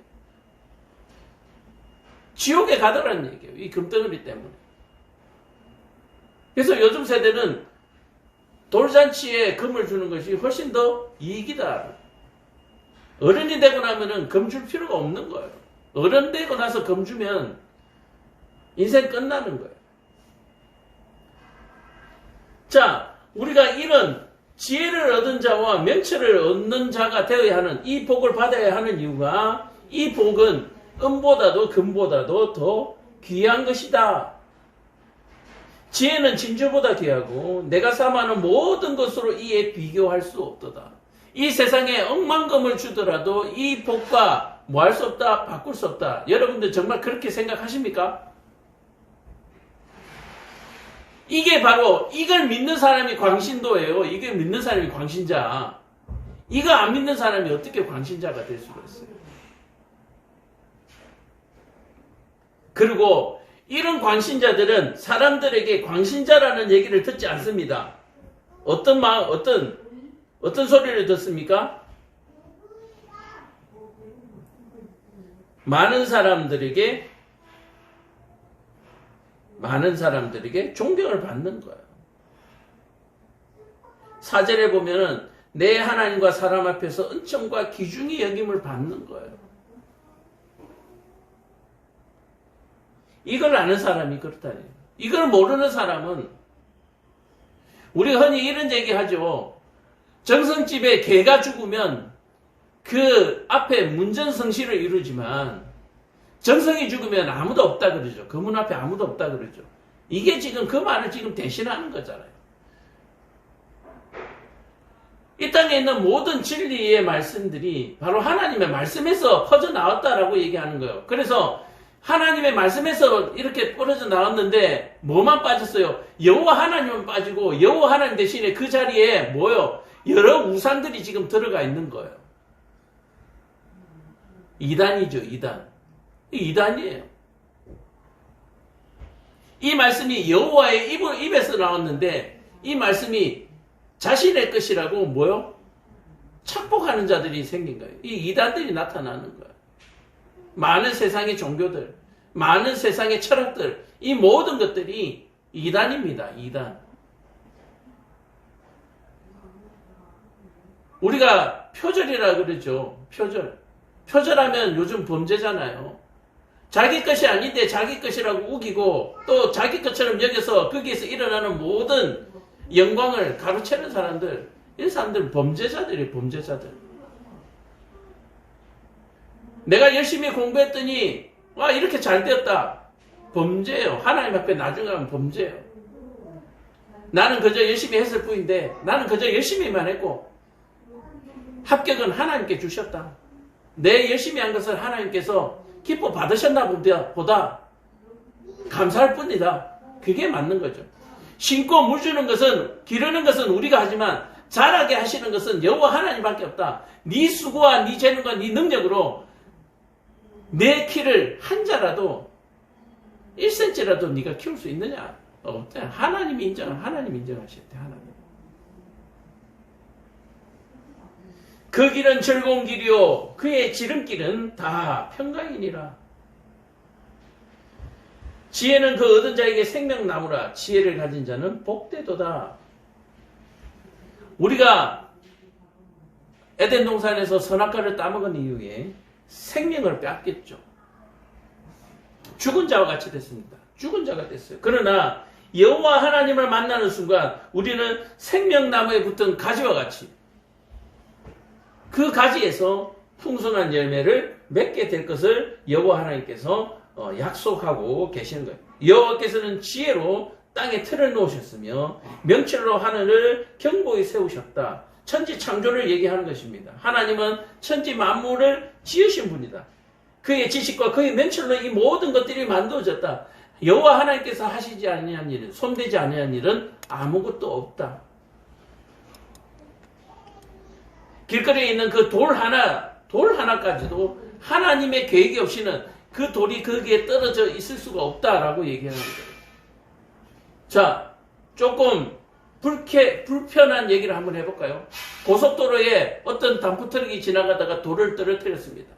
지옥에 가더라는 얘기예요. 이 금덩어리 때문에. 그래서 요즘 세대는 돌잔치에 금을 주는 것이 훨씬 더 이익이다. 어른이 되고 나면은 금 줄 필요가 없는 거예요. 어른 되고 나서 금 주면 인생 끝나는 거예요. 자, 우리가 이런 지혜를 얻은 자와 명체를 얻는 자가 되어야 하는 이 복을 받아야 하는 이유가 이 복은 은보다도 금보다도 더 귀한 것이다. 지혜는 진주보다 귀하고 내가 삼아하는 모든 것으로 이에 비교할 수 없도다. 이 세상에 억만금을 주더라도 이 복과 뭐 할 수 없다, 바꿀 수 없다. 여러분들 정말 그렇게 생각하십니까? 이게 바로 이걸 믿는 사람이 광신도예요. 이게 믿는 사람이 광신자. 이거 안 믿는 사람이 어떻게 광신자가 될 수가 있어요? 그리고 이런 광신자들은 사람들에게 광신자라는 얘기를 듣지 않습니다. 어떤 소리를 듣습니까? 많은 사람들에게 많은 사람들에게 존경을 받는 거예요. 4절에 보면은 내 하나님과 사람 앞에서 은총과 귀중히 여김을 받는 거예요. 이걸 아는 사람이 그렇다니. 이걸 모르는 사람은 우리가 흔히 이런 얘기 하죠. 정성집에 개가 죽으면 그 앞에 문전성시를 이루지만 정성이 죽으면 아무도 없다 그러죠. 그 문 앞에 아무도 없다 그러죠. 이게 지금 그 말을 지금 대신하는 거잖아요. 이 땅에 있는 모든 진리의 말씀들이 바로 하나님의 말씀에서 퍼져나왔다라고 얘기하는 거예요. 그래서 하나님의 말씀에서 이렇게 뿌려져 나왔는데 뭐만 빠졌어요? 여호와 하나님만 빠지고 여호와 하나님 대신에 그 자리에 뭐요? 여러 우상들이 지금 들어가 있는 거예요. 이단이죠, 이단. 이단이에요. 이 말씀이 여호와의 입에서 나왔는데 이 말씀이 자신의 것이라고 뭐요? 착복하는 자들이 생긴 거예요. 이 이단들이 나타나는 거예요. 많은 세상의 종교들, 많은 세상의 철학들, 이 모든 것들이 이단입니다. 이단. 우리가 표절이라 그러죠. 표절. 표절하면 요즘 범죄잖아요. 자기 것이 아닌데 자기 것이라고 우기고 또 자기 것처럼 여겨서 거기에서 일어나는 모든 영광을 가로채는 사람들, 이 사람들은 범죄자들이에요. 범죄자들. 내가 열심히 공부했더니 와 이렇게 잘 되었다. 범죄예요. 하나님 앞에 나중에 가면 범죄예요. 나는 그저 열심히 했을 뿐인데 나는 그저 열심히만 했고 합격은 하나님께 주셨다. 내 열심히 한 것을 하나님께서 기뻐 받으셨나 보다 감사할 뿐이다. 그게 맞는 거죠. 심고 물 주는 것은 기르는 것은 우리가 하지만 자라게 하시는 것은 여호와 하나님밖에 없다. 네 수고와 네 재능과 네 능력으로 내 키를 한 자라도 1cm라도 네가 키울 수 있느냐? 없다. 하나님 인정하실 때 하나님. 그 길은 즐거운 길이요 그의 지름길은 다 평강이니라. 지혜는 그 얻은 자에게 생명나무라. 지혜를 가진 자는 복되도다. 우리가 에덴 동산에서 선악과를 따먹은 이후에 생명을 뺏겼죠. 죽은 자와 같이 됐습니다. 죽은 자가 됐어요. 그러나 여호와 하나님을 만나는 순간 우리는 생명나무에 붙은 가지와 같이 그 가지에서 풍성한 열매를 맺게 될 것을 여호와 하나님께서 약속하고 계시는 거예요. 여호와께서는 지혜로 땅에 틀을 놓으셨으며 명철로 하늘을 견고히 세우셨다. 천지 창조를 얘기하는 것입니다. 하나님은 천지 만물을 지으신 분이다. 그의 지식과 그의 명철로 이 모든 것들이 만들어졌다. 여호와 하나님께서 하시지 아니한 일은, 손대지 아니한 일은 아무것도 없다. 길거리에 있는 그 돌 하나까지도 하나님의 계획이 없이는 그 돌이 거기에 떨어져 있을 수가 없다라고 얘기하는 거예요. 자, 조금 불편한 얘기를 한번 해볼까요? 고속도로에 어떤 덤프트럭이 지나가다가 돌을 떨어뜨렸습니다.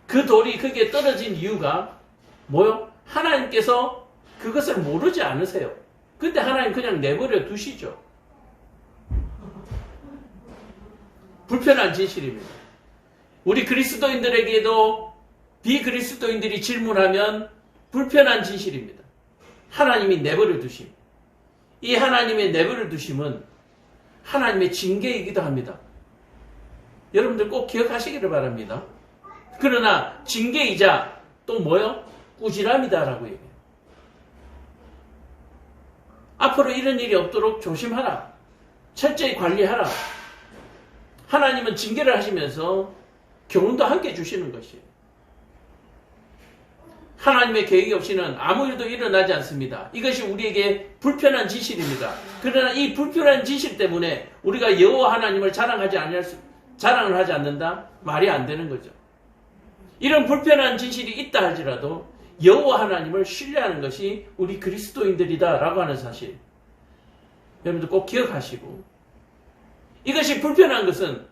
그 돌이 거기에 떨어진 이유가 뭐요? 하나님께서 그것을 모르지 않으세요. 근데 하나님 그냥 내버려 두시죠. 불편한 진실입니다. 우리 그리스도인들에게도 비그리스도인들이 질문하면 불편한 진실입니다. 하나님이 내버려 두심. 이 하나님의 내버려 두심은 하나님의 징계이기도 합니다. 여러분들 꼭 기억하시기를 바랍니다. 그러나 징계이자 또 뭐요? 꾸지람이다라고 얘기해요. 앞으로 이런 일이 없도록 조심하라. 철저히 관리하라. 하나님은 징계를 하시면서 교훈도 함께 주시는 것이에요. 하나님의 계획이 없이는 아무 일도 일어나지 않습니다. 이것이 우리에게 불편한 진실입니다. 그러나 이 불편한 진실 때문에 우리가 여호와 하나님을 자랑을 하지 않는다? 말이 안 되는 거죠. 이런 불편한 진실이 있다 할지라도 여호와 하나님을 신뢰하는 것이 우리 그리스도인들이다라고 하는 사실. 여러분들 꼭 기억하시고, 이것이 불편한 것은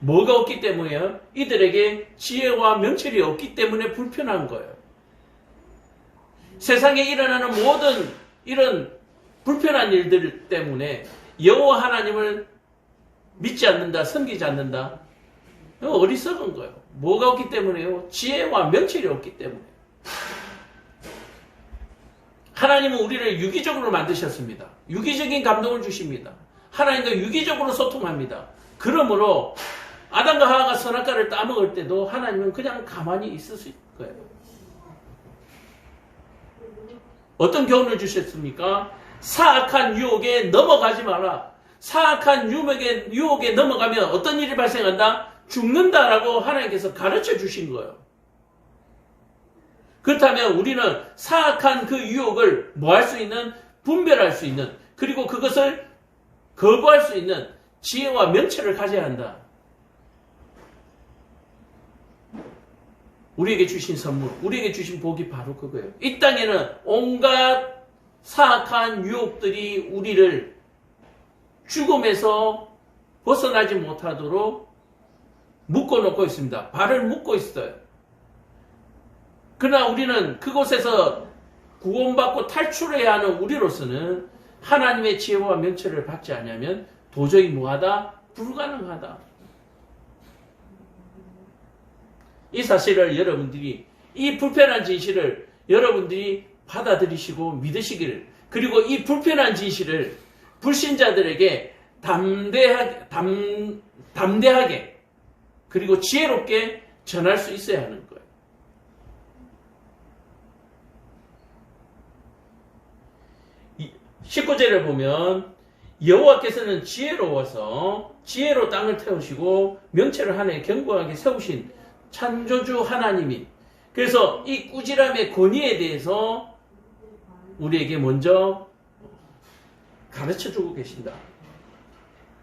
뭐가 없기 때문이에요? 이들에게 지혜와 명철이 없기 때문에 불편한 거예요. 세상에 일어나는 모든 이런 불편한 일들 때문에 여호와 하나님을 믿지 않는다, 섬기지 않는다. 어리석은 거예요. 뭐가 없기 때문에요? 지혜와 명철이 없기 때문에. 하나님은 우리를 유기적으로 만드셨습니다. 유기적인 감동을 주십니다. 하나님과 유기적으로 소통합니다. 그러므로 아담과 하와가 선악과를 따먹을 때도 하나님은 그냥 가만히 있을 거예요. 어떤 교훈을 주셨습니까? 사악한 유혹에 넘어가지 마라. 사악한 유혹에 넘어가면 어떤 일이 발생한다? 죽는다라고 하나님께서 가르쳐 주신 거예요. 그렇다면 우리는 사악한 그 유혹을 뭐 할 수 있는? 분별할 수 있는, 그리고 그것을 거부할 수 있는 지혜와 명철을 가져야 한다. 우리에게 주신 선물, 우리에게 주신 복이 바로 그거예요. 이 땅에는 온갖 사악한 유혹들이 우리를 죽음에서 벗어나지 못하도록 묶어놓고 있습니다. 발을 묶고 있어요. 그러나 우리는 그곳에서 구원받고 탈출해야 하는 우리로서는 하나님의 지혜와 명철을 받지 않으면 도저히 뭐하다? 불가능하다. 이 사실을 여러분들이, 이 불편한 진실을 여러분들이 받아들이시고 믿으시기를, 그리고 이 불편한 진실을 불신자들에게 담대하게 그리고 지혜롭게 전할 수 있어야 하는 거예요. 19절에 보면 여호와께서는 지혜로워서 지혜로 땅을 태우시고 명철을 하나에 견고하게 세우신 창조주 하나님이, 그래서 이 꾸지람의 권위에 대해서 우리에게 먼저 가르쳐주고 계신다.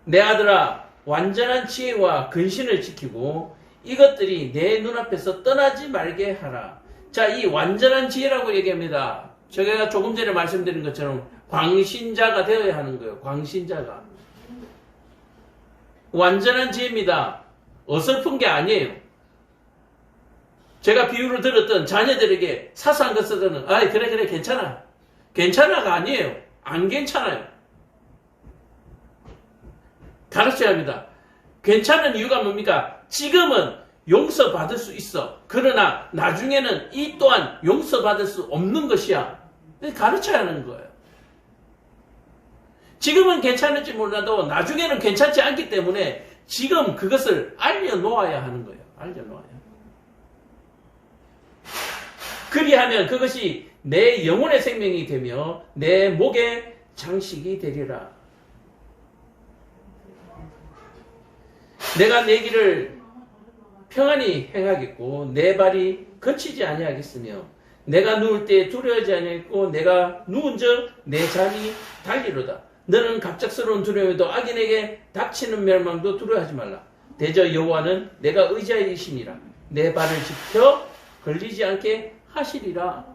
내 아들아, 완전한 지혜와 근신을 지키고 이것들이 내 눈앞에서 떠나지 말게 하라. 자, 이 완전한 지혜라고 얘기합니다. 제가 조금 전에 말씀드린 것처럼 광신자가 되어야 하는 거예요. 광신자가. 완전한 지혜입니다. 어설픈 게 아니에요. 제가 비유를 들었던 자녀들에게 사소한 것들은 그래 괜찮아. 괜찮아가 아니에요. 안 괜찮아요. 가르쳐야 합니다. 괜찮은 이유가 뭡니까? 지금은 용서받을 수 있어. 그러나 나중에는 이 또한 용서받을 수 없는 것이야. 가르쳐야 하는 거예요. 지금은 괜찮을지 몰라도 나중에는 괜찮지 않기 때문에 지금 그것을 알려놓아야 하는 거예요. 알려놓아야. 그리하면 그것이 내 영혼의 생명이 되며 내 목의 장식이 되리라. 내가 내 길을 평안히 행하겠고 내 발이 거치지 아니하겠으며 내가 누울 때 두려워하지 아니하겠고 내가 누운 적 내 잠이 달리로다. 너는 갑작스러운 두려움에도 악인에게 닥치는 멸망도 두려워하지 말라. 대저 여호와는 내가 의지하이시니라. 내 발을 지켜 걸리지 않게 하시리라.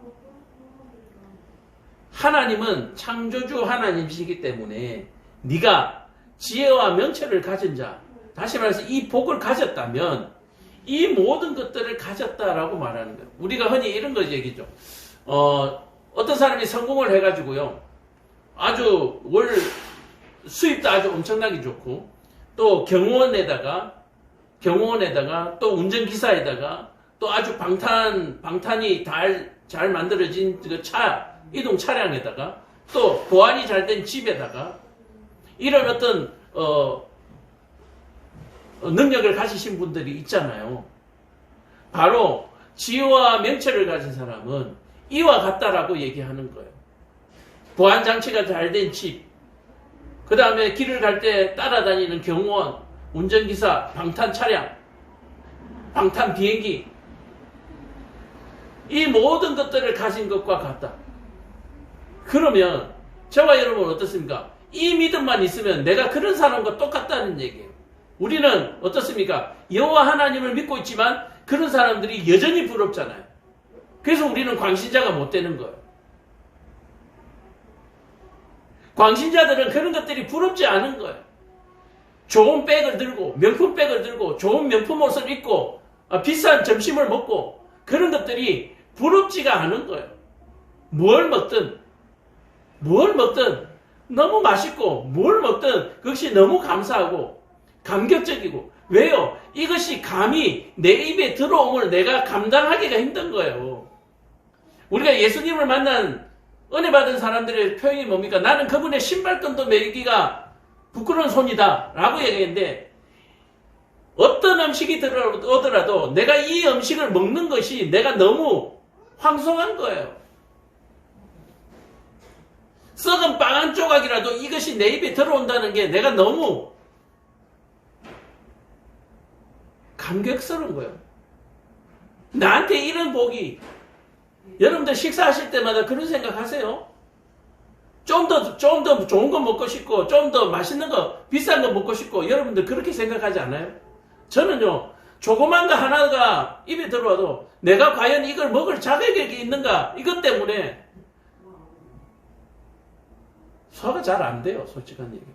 하나님은 창조주 하나님이시기 때문에 네가 지혜와 명철을 가진 자, 다시 말해서 이 복을 가졌다면 이 모든 것들을 가졌다라고 말하는 거예요. 우리가 흔히 이런 거 얘기죠. 어떤 사람이 성공을 해가지고요, 아주 월 수입도 아주 엄청나게 좋고, 또 경호원에다가 또 운전기사에다가 또 아주 방탄이 잘 만들어진 그 이동 차량에다가 또 보안이 잘 된 집에다가 이런 어떤 능력을 가지신 분들이 있잖아요. 바로 지혜와 명철을 가진 사람은 이와 같다라고 얘기하는 거예요. 보안 장치가 잘 된 집, 그 다음에 길을 갈 때 따라다니는 경호원, 운전기사, 방탄 차량, 방탄 비행기, 이 모든 것들을 가진 것과 같다. 그러면 저와 여러분은 어떻습니까? 이 믿음만 있으면 내가 그런 사람과 똑같다는 얘기예요. 우리는 어떻습니까? 여호와 하나님을 믿고 있지만 그런 사람들이 여전히 부럽잖아요. 그래서 우리는 광신자가 못 되는 거예요. 광신자들은 그런 것들이 부럽지 않은 거예요. 좋은 백을 들고, 명품백을 들고, 좋은 명품 옷을 입고, 비싼 점심을 먹고, 그런 것들이 부럽지가 않은 거예요. 뭘 먹든 너무 맛있고 뭘 먹든 그것이 너무 감사하고 감격적이고 왜요? 이것이 감히 내 입에 들어옴을 내가 감당하기가 힘든 거예요. 우리가 예수님을 만난 은혜 받은 사람들의 표현이 뭡니까? 나는 그분의 신발끈도 매기가 부끄러운 손이다 라고 얘기했는데 어떤 음식이 들어오더라도 내가 이 음식을 먹는 것이 내가 너무 황송한 거예요. 썩은 빵 한 조각이라도 이것이 내 입에 들어온다는 게 내가 너무 감격스러운 거예요. 나한테 이런 복이 여러분들 식사하실 때마다 그런 생각하세요? 좀 더 좋은 거 먹고 싶고 좀 더 맛있는 거 비싼 거 먹고 싶고 여러분들 그렇게 생각하지 않아요? 저는요 조그만 거 하나가 입에 들어와도 내가 과연 이걸 먹을 자격이 있는가 이것 때문에 소화가 잘 안 돼요. 솔직한 얘기.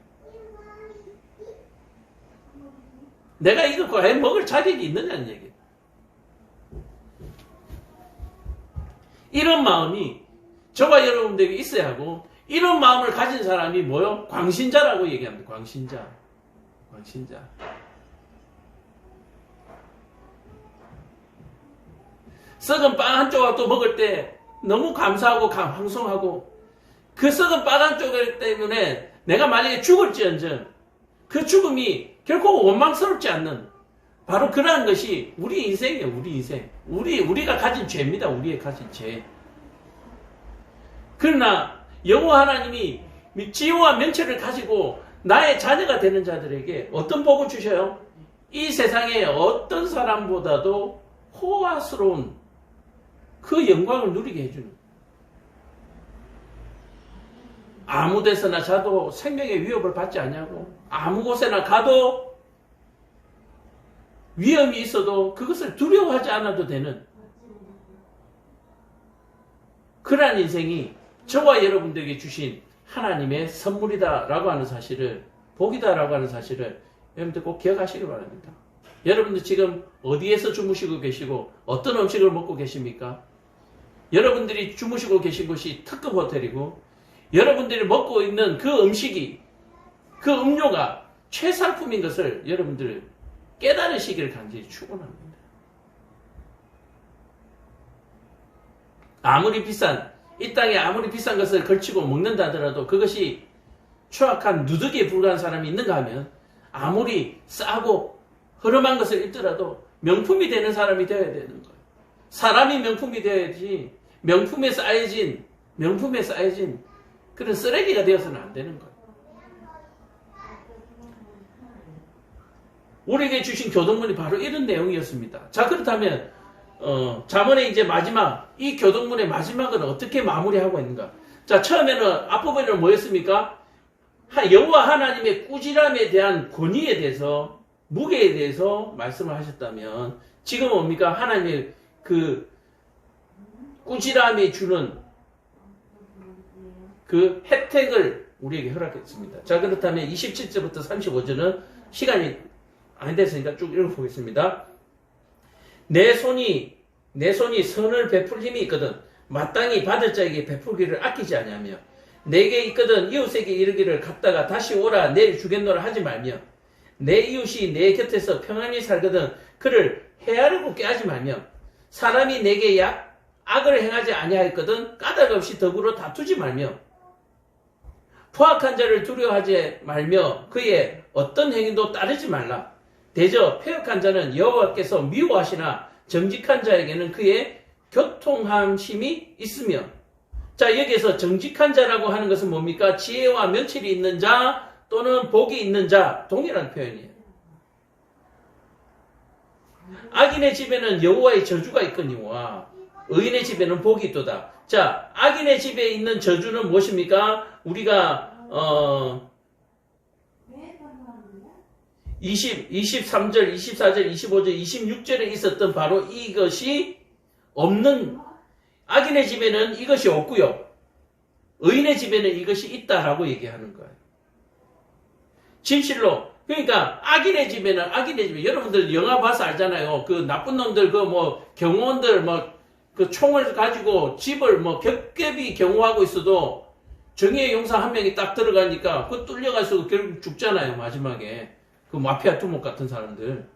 내가 이거 과연 먹을 자격이 있느냐는 얘기. 이런 마음이 저와 여러분들에게 있어야 하고 이런 마음을 가진 사람이 뭐요? 광신자라고 얘기합니다. 광신자. 썩은 빵 한 조각도 먹을 때 너무 감사하고 황송하고 그 썩은 빵 한 조각 때문에 내가 만약에 죽을지언정 그 죽음이 결코 원망스럽지 않는 바로 그러한 것이 우리 인생이에요. 우리 인생. 우리가 가진 죄입니다. 우리의 가진 죄. 그러나 여호와 하나님이 지혜와 명철을 가지고 나의 자녀가 되는 자들에게 어떤 복을 주셔요? 이 세상에 어떤 사람보다도 호화스러운 그 영광을 누리게 해주는 아무 데서나 자도 생명의 위협을 받지 않냐고 아무 곳에나 가도 위험이 있어도 그것을 두려워하지 않아도 되는 그러한 인생이 저와 여러분들에게 주신 하나님의 선물이다라고 하는 사실을 복이다라고 하는 사실을 여러분들 꼭 기억하시기 바랍니다. 여러분들 지금 어디에서 주무시고 계시고 어떤 음식을 먹고 계십니까? 여러분들이 주무시고 계신 곳이 특급 호텔이고 여러분들이 먹고 있는 그 음식이 그 음료가 최상품인 것을 여러분들 깨달으시기를 간절히 축원합니다. 이 땅에 아무리 비싼 것을 걸치고 먹는다 하더라도 그것이 추악한 누더기에 불과한 사람이 있는가 하면 아무리 싸고 허름한 것을 입더라도 명품이 되는 사람이 되어야 되는 거예요. 사람이 명품이 되어야지 명품에 쌓여진 그런 쓰레기가 되어서는 안 되는 거예요. 우리에게 주신 교동문이 바로 이런 내용이었습니다. 자, 그렇다면 잠언의 이제 마지막 이 교동문의 마지막은 어떻게 마무리하고 있는가? 자, 처음에는 앞부분에는 뭐였습니까? 여호와 하나님의 꾸지람에 대한 권위에 대해서 무게에 대해서 말씀을 하셨다면 지금은 뭡니까? 하나님의 그 꾸지람이 주는 그 혜택을 우리에게 허락했습니다. 자, 그렇다면 27절부터 35절은 시간이 안 됐으니까 쭉 읽어보겠습니다. 내 손이 선을 베풀 힘이 있거든 마땅히 받을 자에게 베풀기를 아끼지 아니하며 내게 있거든 이웃에게 이르기를 갔다가 다시 오라 내일 주겠노라 하지 말며 내 이웃이 내 곁에서 평안히 살거든 그를 헤아리고 꾀하지 말며 사람이 내게 악을 행하지 아니하였거든 까닭 없이 덕으로 다투지 말며 포악한 자를 두려워하지 말며 그의 어떤 행위도 따르지 말라. 대저 패역한 자는 여호와께서 미워하시나 정직한 자에게는 그의 교통함심이 있으며 자 여기에서 정직한 자라고 하는 것은 뭡니까? 지혜와 면철이 있는 자 또는 복이 있는 자 동일한 표현이에요. 악인의 집에는 여호와의 저주가 있거니와 의인의 집에는 복이 있도다. 자, 악인의 집에 있는 저주는 무엇입니까? 우리가 23절, 24절, 25절, 26절에 있었던 바로 이것이 없는 악인의 집에는 이것이 없고요. 의인의 집에는 이것이 있다라고 얘기하는 거예요. 진실로 그러니까 악인의 집에 여러분들 영화 봐서 알잖아요. 그 나쁜 놈들 경호원들 그 총을 가지고 집을 뭐 겹겹이 경호하고 있어도 정의의 용사 한 명이 딱 들어가니까 그 뚫려가지고 결국 죽잖아요, 마지막에. 그 마피아 두목 같은 사람들.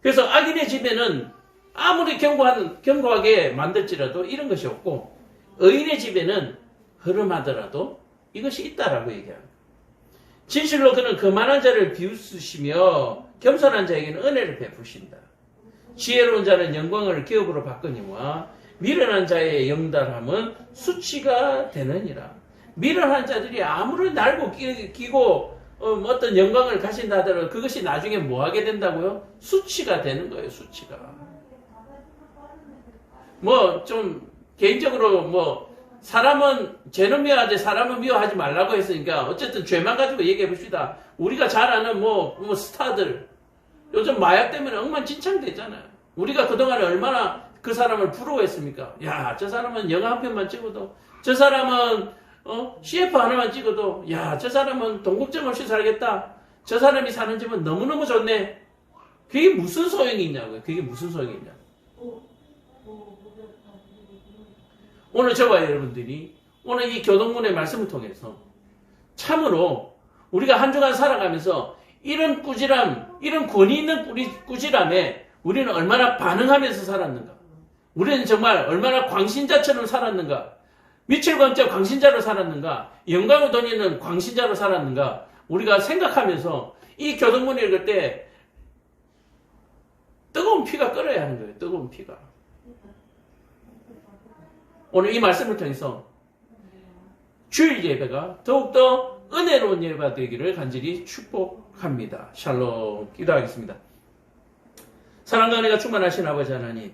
그래서 악인의 집에는 아무리 견고하게 만들지라도 이런 것이 없고, 의인의 집에는 흐름하더라도 이것이 있다라고 얘기합니다. 진실로 그는 거만한 자를 비웃으시며 겸손한 자에게는 은혜를 베푸신다. 지혜로운 자는 영광을 기업으로 바꾸니와 미련한 자의 영달함은 수치가 되느니라. 미련한 자들이 아무리 날고 끼고 어떤 영광을 가진다 하더라도 그것이 나중에 뭐 하게 된다고요? 수치가 되는 거예요, 수치가. 뭐 좀 개인적으로 뭐 사람은 죄는 미워하지 사람은 미워하지 말라고 했으니까 어쨌든 죄만 가지고 얘기해 봅시다. 우리가 잘 아는 뭐 스타들 요즘 마약 때문에 엉망진창되잖아요. 우리가 그동안에 얼마나 그 사람을 부러워했습니까? 야, 저 사람은 영화 한 편만 찍어도, 저 사람은 CF 하나만 찍어도, 야, 저 사람은 돈 걱정 없이 살겠다. 저 사람이 사는 집은 너무너무 좋네. 그게 무슨 소용이 있냐고요. 그게 무슨 소용이 있냐고. 오늘 저와 여러분들이 오늘 이 교동문의 말씀을 통해서 참으로 우리가 한 주간 살아가면서 이런 꾸지람, 이런 권위 있는 꾸지람에 우리는 얼마나 반응하면서 살았는가? 우리는 정말 얼마나 광신자처럼 살았는가? 미칠광자 광신자로 살았는가? 영광을 돌리는 광신자로 살았는가? 우리가 생각하면서 이 교동문을 읽을 때 뜨거운 피가 끓어야 하는 거예요. 뜨거운 피가. 오늘 이 말씀을 통해서 주일 예배가 더욱더 은혜로운 예배가 되기를 간절히 축복합니다. 샬롬. 기도하겠습니다. 사랑과 은혜가 충만하신 아버지 하나님,